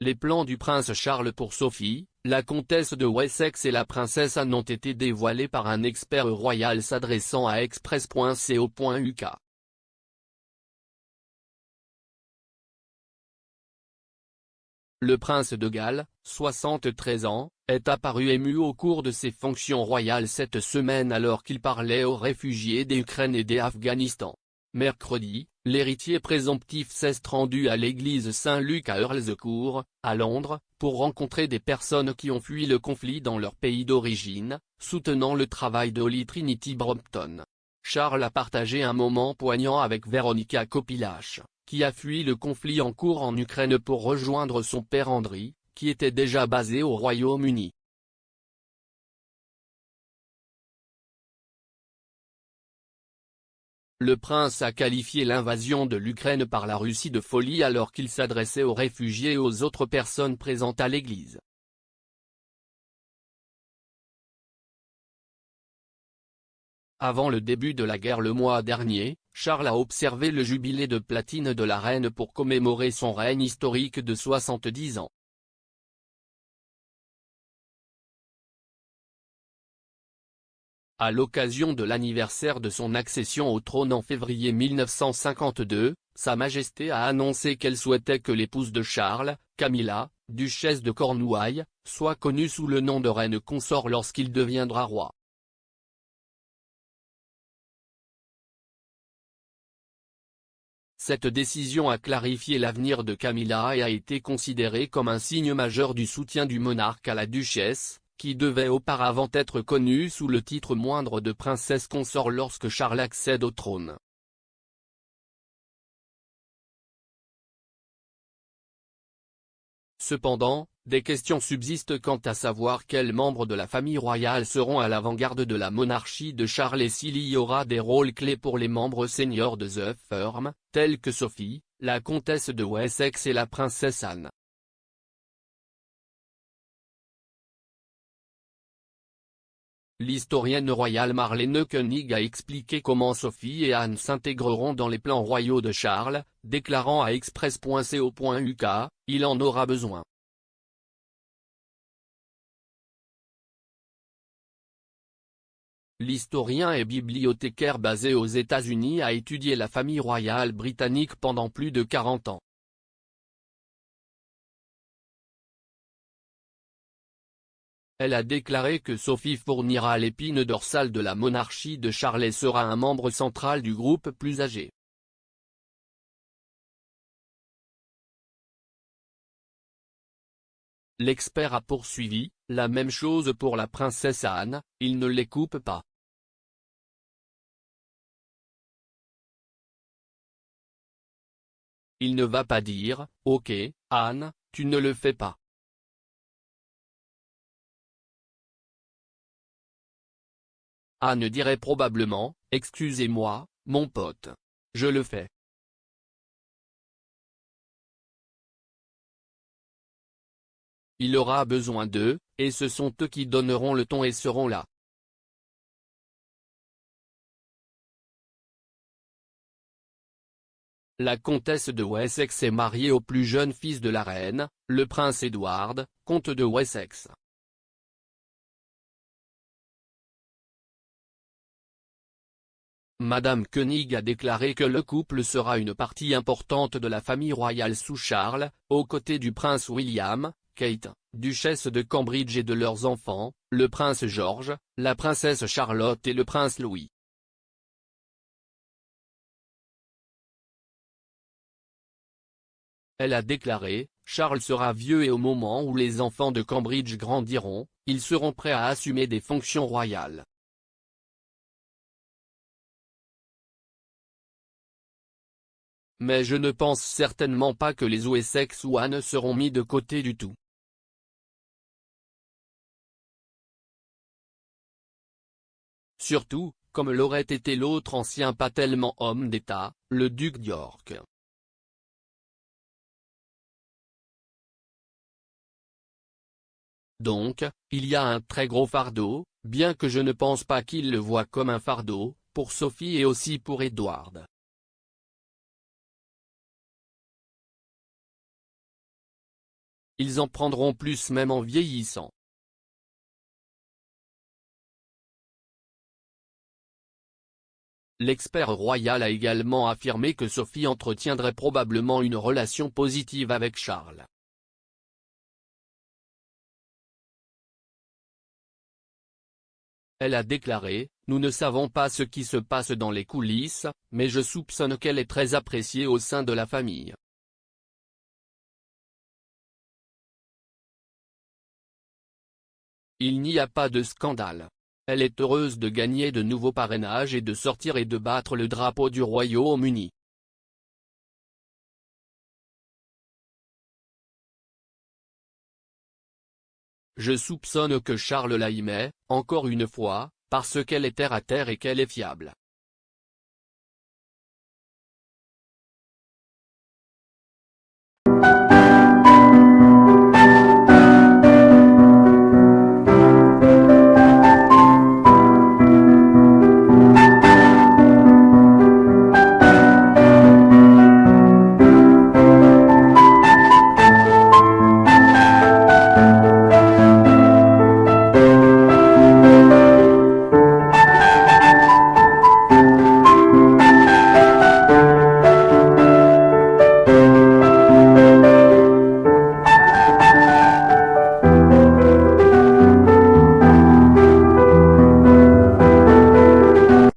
Les plans du prince Charles pour Sophie, la comtesse de Wessex et la princesse Anne ont été dévoilés par un expert royal s'adressant à express.co.uk. Le prince de Galles, 73 ans, est apparu ému au cours de ses fonctions royales cette semaine alors qu'il parlait aux réfugiés d'Ukraine et d'Afghanistan. Mercredi, l'héritier présomptif s'est rendu à l'église Saint-Luc à Earl's Court, à Londres, pour rencontrer des personnes qui ont fui le conflit dans leur pays d'origine, soutenant le travail de Holy Trinity Brompton. Charles a partagé un moment poignant avec Veronica Kopilash, qui a fui le conflit en cours en Ukraine pour rejoindre son père Andriy, qui était déjà basé au Royaume-Uni. Le prince a qualifié l'invasion de l'Ukraine par la Russie de folie alors qu'il s'adressait aux réfugiés et aux autres personnes présentes à l'église. Avant le début de la guerre le mois dernier, Charles a observé le jubilé de platine de la reine pour commémorer son règne historique de 70 ans. À l'occasion de l'anniversaire de son accession au trône en février 1952, Sa Majesté a annoncé qu'elle souhaitait que l'épouse de Charles, Camilla, duchesse de Cornouailles, soit connue sous le nom de reine consort lorsqu'il deviendra roi. Cette décision a clarifié l'avenir de Camilla et a été considérée comme un signe majeur du soutien du monarque à la duchesse, qui devait auparavant être connue sous le titre moindre de princesse consort lorsque Charles accède au trône. Cependant, des questions subsistent quant à savoir quels membres de la famille royale seront à l'avant-garde de la monarchie de Charles et s'il y aura des rôles clés pour les membres seniors de The Firm, tels que Sophie, la comtesse de Wessex et la princesse Anne. L'historienne royale Marlene Koenig a expliqué comment Sophie et Anne s'intégreront dans les plans royaux de Charles, déclarant à express.co.uk, « Il en aura besoin. L'historien et bibliothécaire basé aux États-Unis a étudié la famille royale britannique pendant plus de 40 ans. Elle a déclaré que Sophie fournira l'épine dorsale de la monarchie de Charles et sera un membre central du groupe plus âgé. L'expert a poursuivi, la même chose pour la princesse Anne, il ne les coupe pas. Il ne va pas dire, ok, Anne, tu ne le fais pas. Anne dirait probablement, excusez-moi, mon pote. Je le fais. Il aura besoin d'eux, et ce sont eux qui donneront le ton et seront là. La comtesse de Wessex est mariée au plus jeune fils de la reine, le prince Edward, comte de Wessex. Madame Koenig a déclaré que le couple sera une partie importante de la famille royale sous Charles, aux côtés du prince William, Kate, duchesse de Cambridge et de leurs enfants, le prince George, la princesse Charlotte et le prince Louis. Elle a déclaré, Charles sera vieux et au moment où les enfants de Cambridge grandiront, ils seront prêts à assumer des fonctions royales. Mais je ne pense certainement pas que les Wessex ou Anne seront mis de côté du tout. Surtout, comme l'aurait été l'autre ancien pas tellement homme d'État, le duc d'York. Donc, il y a un très gros fardeau, bien que je ne pense pas qu'il le voie comme un fardeau, pour Sophie et aussi pour Edward. ils en prendront plus même en vieillissant. L'expert royal a également affirmé que Sophie entretiendrait probablement une relation positive avec Charles. Elle a déclaré : « Nous ne savons pas ce qui se passe dans les coulisses, mais je soupçonne qu'elle est très appréciée au sein de la famille. » Il n'y a pas de scandale. Elle est heureuse de gagner de nouveaux parrainages et de sortir et de battre le drapeau du Royaume-Uni. Je soupçonne que Charles la y met, encore une fois, parce qu'elle est terre à terre et qu'elle est fiable.